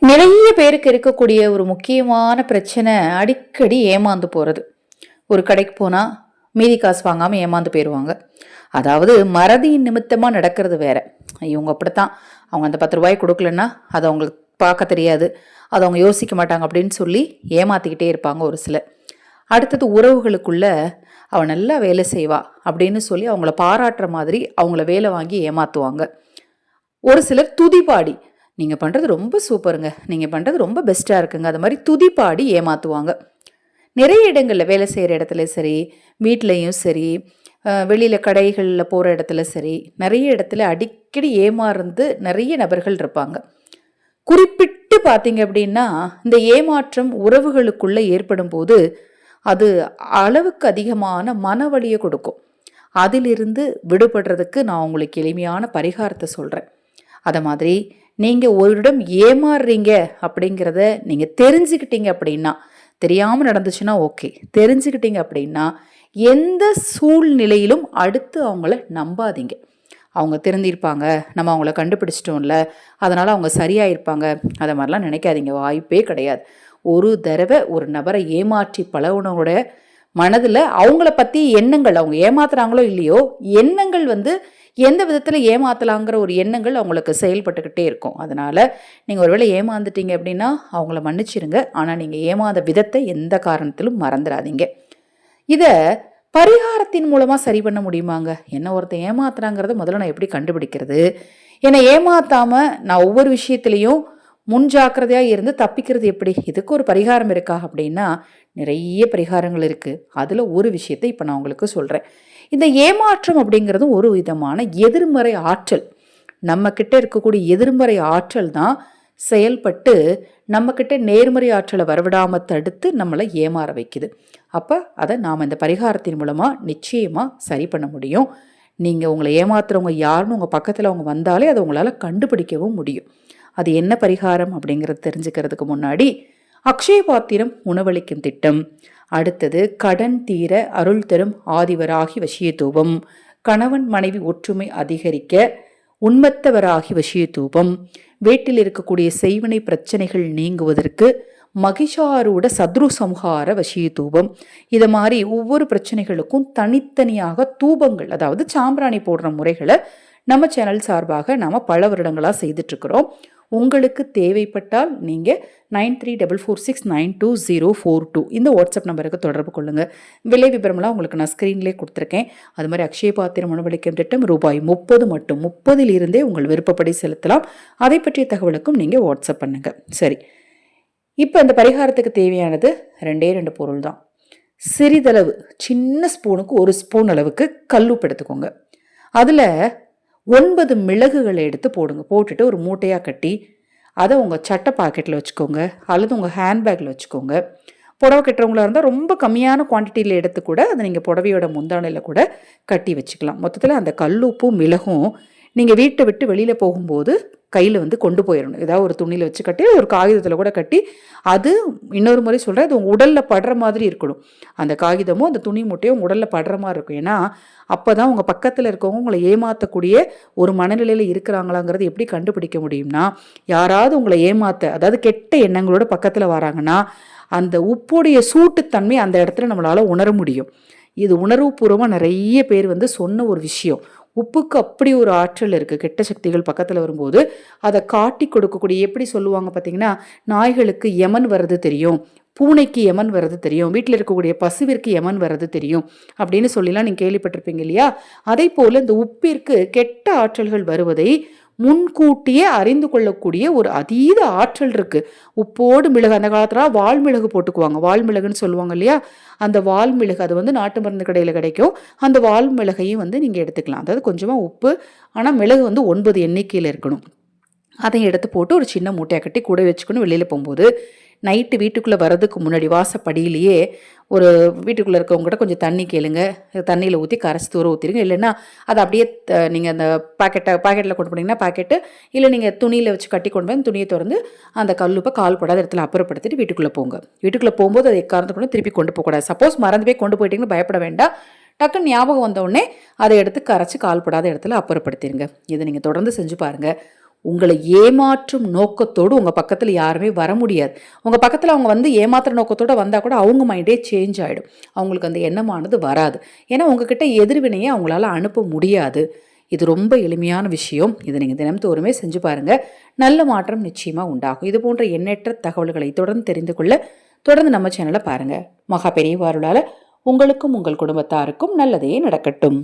நிறைய பேருக்கு இருக்கக்கூடிய ஒரு முக்கியமான பிரச்சனை அடிக்கடி ஏமாந்து போகிறது. ஒரு கடைக்கு போனால் மீதி காசு வாங்காமல் ஏமாந்து போயிடுவாங்க. அதாவது மறதியின் நிமித்தமாக நடக்கிறது வேற. இவங்க அப்படித்தான், அவங்க அந்த 10 ரூபாய் கொடுக்கலன்னா அதை அவங்களுக்கு பார்க்க தெரியாது, அதை அவங்க யோசிக்க மாட்டாங்க அப்படின்னு சொல்லி ஏமாத்திக்கிட்டே இருப்பாங்க ஒரு சிலர். அடுத்தது உறவுகளுக்குள்ள அவள் நல்லா வேலை செய்வா அப்படின்னு சொல்லி அவங்கள பாராட்டுற மாதிரி அவங்கள வேலை வாங்கி ஏமாத்துவாங்க. ஒரு சிலர் துதிபாடி, நீங்கள் பண்ணுறது ரொம்ப சூப்பருங்க, நீங்கள் பண்ணுறது ரொம்ப பெஸ்ட்டாக இருக்குங்க, அது மாதிரி துதிப்பாடி ஏமாற்றுவாங்க. நிறைய இடங்களில் வேலை செய்கிற இடத்துல சரி, வீட்லேயும் சரி, வெளியில் கடைகளில் போகிற இடத்துல சரி, நிறைய இடத்துல அடிக்கடி ஏமாறுந்து நிறைய நபர்கள் இருப்பாங்க. குறிப்பிட்டு பார்த்தீங்க அப்படின்னா இந்த ஏமாற்றம் உறவுகளுக்குள்ளே ஏற்படும் போது அது அளவுக்கு அதிகமான மனவலியை கொடுக்கும். அதிலிருந்து விடுபடுறதுக்கு நான் உங்களுக்கு எளிமையான பரிகாரத்தை சொல்கிறேன். அதை மாதிரி நீங்கள் ஒரு இடம் ஏமாறுறீங்க அப்படிங்கிறத நீங்கள் தெரிஞ்சுக்கிட்டீங்க அப்படின்னா, தெரியாமல் நடந்துச்சுன்னா ஓகே, தெரிஞ்சுக்கிட்டீங்க அப்படின்னா எந்த சூழ்நிலையிலும் அடுத்து அவங்கள நம்பாதீங்க. அவங்க திருந்திருப்பாங்க, நம்ம அவங்கள கண்டுபிடிச்சிட்டோம்ல, அதனால் அவங்க சரியாயிருப்பாங்க, அதை மாதிரிலாம் நினைக்காதீங்க, வாய்ப்பே கிடையாது. ஒரு தடவை ஒரு நபரை ஏமாற்றி பழகுனோட மனதில் அவங்கள பற்றி எண்ணங்கள், அவங்க ஏமாத்துறாங்களோ இல்லையோ, எண்ணங்கள் எந்த விதத்தில் ஏமாத்தலாங்கிற ஒரு எண்ணங்கள் அவங்களுக்கு செயல்பட்டுக்கிட்டே இருக்கும். அதனால் நீங்கள் ஒருவேளை ஏமாந்துட்டீங்க அப்படின்னா அவங்கள மன்னிச்சிருங்க, ஆனால் நீங்கள் ஏமாந்த விதத்தை எந்த காரணத்திலும் மறந்துடாதீங்க. இதை பரிகாரத்தின் மூலமாக சரி பண்ண முடியுமாங்க? என்ன ஒருத்தன் ஏமாத்துறாங்கிறத முதல்ல நான் எப்படி கண்டுபிடிக்கிறது? என்னை ஏமாத்தாமல் நான் ஒவ்வொரு விஷயத்துலையும் முன்ஜாக்கிரதையாக இருந்து தப்பிக்கிறது எப்படி? இதுக்கு ஒரு பரிகாரம் இருக்கா அப்படின்னா நிறைய பரிகாரங்கள் இருக்குது. அதில் ஒரு விஷயத்தை இப்போ நான் உங்களுக்கு சொல்கிறேன். இந்த ஏமாற்றம் அப்படிங்கிறதும் ஒரு விதமான எதிர்மறை ஆற்றல். நம்மக்கிட்ட இருக்கக்கூடிய எதிர்மறை ஆற்றல் தான் செயல்பட்டு நம்மக்கிட்ட நேர்மறை ஆற்றலை வரவிடாமல் தடுத்து நம்மளை ஏமாற வைக்குது. அப்போ அதை நாம் இந்த பரிகாரத்தின் மூலமாக நிச்சயமாக சரி பண்ண முடியும். நீங்கள் உங்களை ஏமாத்துறவங்க யாருன்னு உங்கள் பக்கத்தில் அவங்க வந்தாலே அதை உங்களால் கண்டுபிடிக்கவும் முடியும். அது என்ன பரிகாரம் அப்படிங்கிறது தெரிஞ்சுக்கிறதுக்கு முன்னாடி, அக்ஷய பாத்திரம் உணவளிக்கும் திட்டம், அடுத்தது கடன் தீர அருள் தரும் ஆதிவராகி வசிய தூபம், கணவன் மனைவி ஒற்றுமை அதிகரிக்க உண்மத்தவராகி வசிய தூபம், வீட்டில் இருக்கக்கூடிய செய்வினை பிரச்சனைகள் நீங்குவதற்கு மகிஷாரூட சத்ரு சம்ஹார வசிய தூபம். இதை மாதிரி ஒவ்வொரு பிரச்சனைகளுக்கும் தனித்தனியாக தூபங்கள், அதாவது சாம்பிராணி போடுற முறைகளை நம்ம சேனல் சார்பாக நாம் பல வருடங்களாக செய்துட்ருக்குறோம். உங்களுக்கு தேவைப்பட்டால் நீங்கள் 9344692042 இந்த வாட்ஸ்அப் நம்பருக்கு தொடர்பு கொள்ளுங்கள். விலை விவரமெல்லாம் உங்களுக்கு நான் ஸ்க்ரீன்லேயே கொடுத்துருக்கேன். அது மாதிரி அக்ஷய பாத்திரம் உணவளிக்கும் திட்டம் ரூபாய் 30 மட்டும், 30 உங்கள் விருப்பப்படி செலுத்தலாம். அதை பற்றிய தகவலுக்கும் நீங்கள் வாட்ஸ்அப் பண்ணுங்கள். சரி, இப்போ இந்த பரிகாரத்துக்கு தேவையானது 2 பொருள் தான். சிறிதளவு, சின்ன ஸ்பூனுக்கு 1 ஸ்பூன் அளவுக்கு கல்லுப்பு எடுத்துக்கோங்க. அதில் 9 மிளகுகளை எடுத்து போடுங்க. போட்டுட்டு ஒரு மூட்டையாக கட்டி அதை உங்கள் சட்டை பாக்கெட்டில் வச்சுக்கோங்க, அல்லது உங்கள் ஹேண்ட்பேக்கில் வச்சுக்கோங்க. புடவை கட்டுறவங்களா இருந்தால் ரொம்ப கம்மியான குவான்டிட்டியில் எடுத்து கூட அதை நீங்கள் புடவையோட முந்தானையில் கூட கட்டி வச்சுக்கலாம். மொத்தத்தில் அந்த கல்லுப்பும் மிளகும் நீங்கள் வீட்டை விட்டு வெளியில் போகும்போது கையில் கொண்டு போயிடணும். ஏதாவது ஒரு துணியில் வச்சு கட்டி, ஒரு காகிதத்தில் கூட கட்டி, அது இன்னொரு முறை சொல்கிறேன், அது உங்கள் உடலில் படுற மாதிரி இருக்கணும். அந்த காகிதமும் அந்த துணி மூட்டையும் உங்கள் உடலில் படுற மாதிரி இருக்கும். ஏன்னா அப்போ தான் உங்கள் பக்கத்தில் இருக்கவங்க உங்களை ஏமாற்றக்கூடிய ஒரு மனநிலையில் இருக்கிறாங்களாங்கிறது எப்படி கண்டுபிடிக்க முடியும்னா, யாராவது உங்களை ஏமாற்ற, அதாவது கெட்ட எண்ணங்களோட பக்கத்தில் வராங்கன்னா அந்த உப்புடைய சூட்டுத்தன்மை அந்த இடத்துல நம்மளால் உணர முடியும். இது உணர்வுபூர்வமாக நிறைய பேர் சொன்ன ஒரு விஷயம். உப்புக்கு அப்படி ஒரு ஆற்றல் இருக்குது. கெட்ட சக்திகள் பக்கத்தில் வரும்போது அதை காட்டி கொடுக்கக்கூடிய, எப்படி சொல்லுவாங்க பார்த்தீங்கன்னா, நாய்களுக்கு யமன் வர்றது தெரியும், பூனைக்கு யமன் வர்றது தெரியும், வீட்டில் இருக்கக்கூடிய பசுவிற்கு யமன் வர்றது தெரியும் அப்படின்னு சொல்லிலாம் நீங்கள் கேள்விப்பட்டிருப்பீங்க இல்லையா? அதே போல் இந்த உப்பிற்கு கெட்ட ஆற்றல்கள் வருவதை முன்கூட்டியே அறிந்து கொள்ளக்கூடிய ஒரு அதீத ஆற்றல் இருக்குது. உப்போடு மிளகு, அந்த காலத்தில் வால்மிளகு போட்டுக்குவாங்க, வால்மிளகுன்னு சொல்லுவாங்க இல்லையா? அந்த வால்மிளகு அது நாட்டு மருந்து கடையில் கிடைக்கும். அந்த வால்மிளகையும் நீங்கள் எடுத்துக்கலாம். அதாவது கொஞ்சமாக உப்பு, ஆனால் மிளகு 9 எண்ணிக்கையில் இருக்கணும். அதை எடுத்து போட்டு ஒரு சின்ன மூட்டையாக கட்டி கூட வச்சுக்கணும். வெளியில் போகும்போது நைட்டு வீட்டுக்குள்ளே வர்றதுக்கு முன்னாடி வாசப்படியிலேயே ஒரு வீட்டுக்குள்ளே இருக்கவங்ககிட்ட கொஞ்சம் தண்ணி கேளுங்க, தண்ணியில் ஊற்றி கரைச்சி தூர ஊற்றிடுங்க. இல்லைன்னா அதை அப்படியே நீங்கள் அந்த பாக்கெட்டில் கொண்டு போனீங்கன்னா பாக்கெட்டு, இல்லை நீங்கள் துணியில் வச்சு கட்டி கொண்டு போய் துணியை திறந்து அந்த கல்லுப்பை கால் படாத இடத்துல அப்புறப்படுத்திட்டு வீட்டுக்குள்ளே போங்க. வீட்டுக்குள்ளே போகும்போது அதை எக்காரணத்தை கொண்டு திருப்பி கொண்டு போகக்கூடாது. சப்போஸ் மறந்து போய் கொண்டு போயிட்டீங்கன்னு பயப்பட வேண்டாம். டக்குன்னு ஞாபகம் வந்தோடனே அதை எடுத்து கரைச்சி கால்படாத இடத்துல அப்புறப்படுத்திடுங்க. இதை நீங்கள் தொடர்ந்து செஞ்சு பாருங்கள். உங்களை ஏமாற்றும் நோக்கத்தோடு உங்கள் பக்கத்தில் யாருமே வர முடியாது. உங்கள் பக்கத்தில் அவங்க வந்து ஏமாத்துற நோக்கத்தோடு வந்தால் கூட அவங்க மைண்டே சேஞ்ச் ஆகிடும். அவங்களுக்கு அந்த எண்ணமானது வராது. ஏன்னா உங்ககிட்ட எதிர்வினையை அவங்களால அனுப்ப முடியாது. இது ரொம்ப எளிமையான விஷயம். இதை நீங்கள் தினம்தோறுமே செஞ்சு பாருங்கள். நல்ல மாற்றம் நிச்சயமாக உண்டாகும். இது போன்ற எண்ணற்ற தகவல்களை தொடர்ந்து தெரிந்து கொள்ள தொடர்ந்து நம்ம சேனலை பாருங்கள். மகா பெரியவா அருளால் உங்களுக்கும் உங்கள் குடும்பத்தாருக்கும் நல்லதே நடக்கட்டும்.